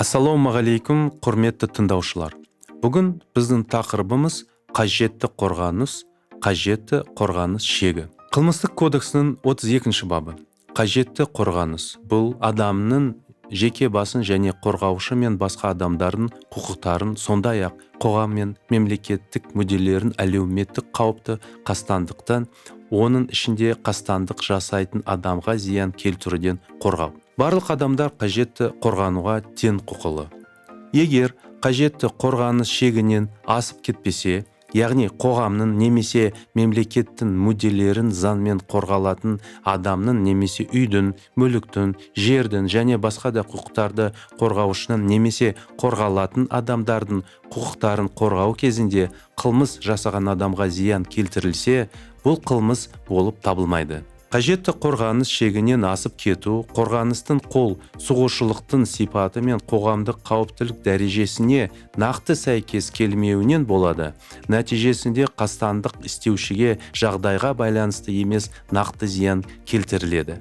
Ассалаумағалейкум, құрметті тыңдаушылар. Бүгін біздің тақырыбымыз қажетті қорғаныс шегі. Қылмыстық кодексінің 32-ші бабы. Қажетті қорғаныс бұл адамның жеке басын және қорғаушы мен басқа адамдардың құқықтарын, сондай-ақ қоғам мен мемлекеттік мүдделерін әлеуметтік қауіпті қастандықтан, оның ішінде қастандық жасайтын адамға зиян келтіруден қорғау. Барлық адамдар қажетті қорғануға тең құқылы. Егер қажетті қорғаныс шегінен асып кетпесе, яғни қоғамның немесе мемлекеттің мүдделерін заңмен қорғалатын адамның немесе үйдің, мүліктің, жердің және басқа да құқықтарды қорғаушының немесе қорғалатын адамдардың құқықтарын қорғау кезінде қылмыс жасаған адамға зиян келтірілсе, бұл қылмыс болып табылмайды. Қажетті қорғаныс шегінен асып кету, қорғаныстың қол сұғушылықтың сипаты мен қоғамдық қауіптілік дәрежесіне нақты сәйкес келмеуінен болады. Нәтижесінде қастандық істеушіге жағдайға байланысты емес нақты зиян келтіріледі.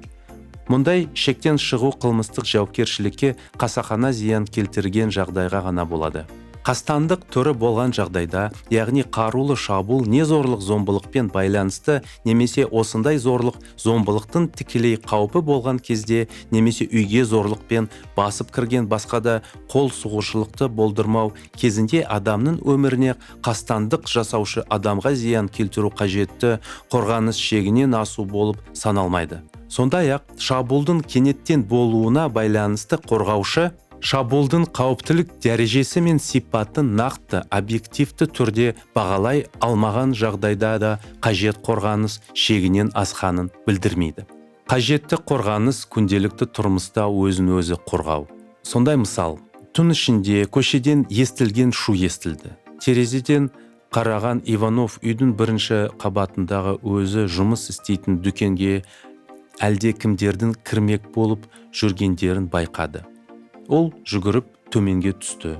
Мұндай шектен шығу қылмыстық жауапкершілікке қасақана зиян келтірген жағдайға ғана болады. Қастандық түрі болған жағдайда, яғни қарулы шабуыл не зорлық зомбылықпен байланысты немесе осындай зорлық зомбылықтың тікелей қаупі болған кезде немесе үйге зорлықпен басып кірген басқа да қол сұғушылықты болдырмау кезінде адамның өміріне қастандық жасаушы адамға зиян келтіру қажетті қорғаныс шегінен асу болып саналмайды. Сондай-ақ шабуылдың кенеттен болуына байланысты қорғаушы шабуылдың қауіптілік дәрежесі мен сипатын нақты объективті түрде бағалай алмаған жағдайда да қажет қорғаныс шегінен асқанын білдірмейді. Қажетті қорғаныс күнделікті тұрмыста өзін-өзі қорғау. Сондай мысал, түн ішінде көшеден естілген шу естілді. Терезеден қараған Иванов үйдің бірінші қабатындағы өзі жұмыс істейтін дүкенге әлде кімдердің кірмек болып жүргендерін байқады. Ол жүгіріп төменге түсті.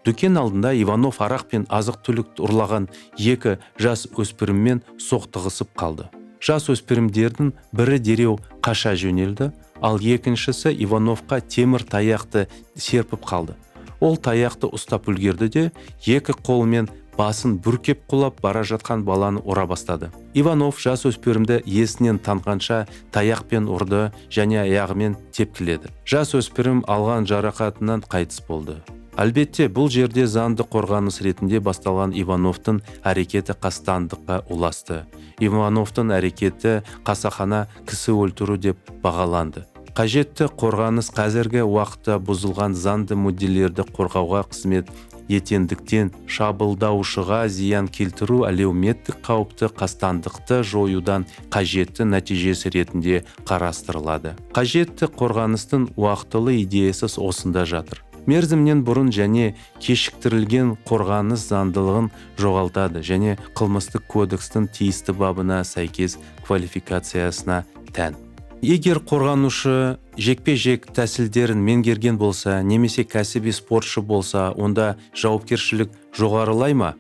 Дүкен алдында Иванов арақ пен азық-түлік ұрлаған екі жас өспіріммен соқтығысып қалды. Жас өспірімдердің бірі дереу қаша жөнелді, ал екіншісі Ивановқа темір таяқты серпіп қалды. Ол таяқты ұстап үлгерді де, екі қолымен басын бүркеп құлап бара жатқан баланы ұра бастады. Иванов жас өспірімді есінен танғанша таяқпен ұрды және аяғымен тепкіледі. Жас өспірім алған жарақатынан қайтыс болды. Әлбетте, бұл жерде заңды қорғаныс ретінде басталған Ивановтың әрекеті қастандыққа ұласты. Ивановтың әрекеті қасақана кісі өлтіру деп бағаланды. Қажетті қорғаныс қазіргі уақытта бұзылған заңды мүдделерді қорғауға қызмет етендіктен шабуылдаушыға зиян келтіру әлеуметтік қауіпті қастандықты жоюдан қажетті нәтижесі ретінде қарастырылады. Қажетті қорғаныстың уақытылы идеясы осында жатыр. Мерзімнен бұрын және кешіктірілген қорғаныс заңдылығын жоғалтады және қылмыстық кодекстің тиісті бабына сәйкес квалификациясына тән. Егер қорғанушы жекпе-жек тәсілдерін меңгерген болса, немесе кәсіби спортшы болса, онда жауапкершілік жоғарылай ма?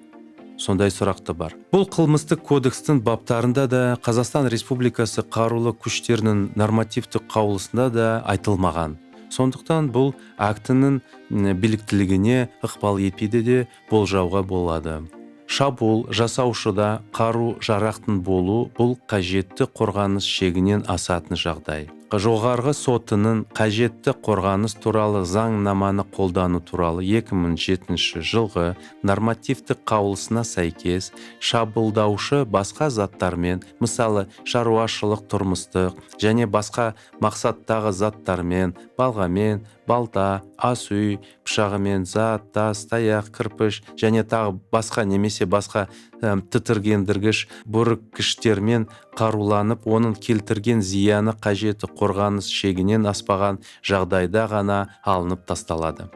Сондай сұрақты бар. Бұл қылмыстық кодекстің баптарында да, Қазақстан Республикасы қарулы күштерінің нормативтік қаулысында да айтылмаған. Сондықтан бұл актінің біліктілігіне ықпал етпейді де болжауға болады. Шабуыл жасаушыда қару жарақтың болу бұл қажетті қорғаныс шегінен асатын жағдай. Жоғарғы сотының қажетті қорғаныс туралы заңнаманы қолдану туралы 2007 жылғы нормативтік қаулысына сәйкес шабуылдаушы басқа заттармен, мысалы шаруашылық, тұрмыстық және басқа мақсаттағы заттармен, балғамен, балта, ас үй, пышағымен, зат, тас, таяқ, кірпіш және тағы басқа немесе басқа тітіргендіргіш бүріккіштермен қаруланып, оның келтірген зияны қажетті қорғаныс шегінен аспаған жағдайда ғана алынып тасталады.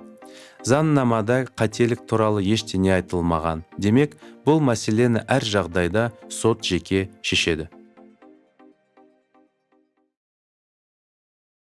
Заңнамада қателік туралы ештеңе айтылмаған. Демек, бұл мәселені әр жағдайда сот жеке шешеді.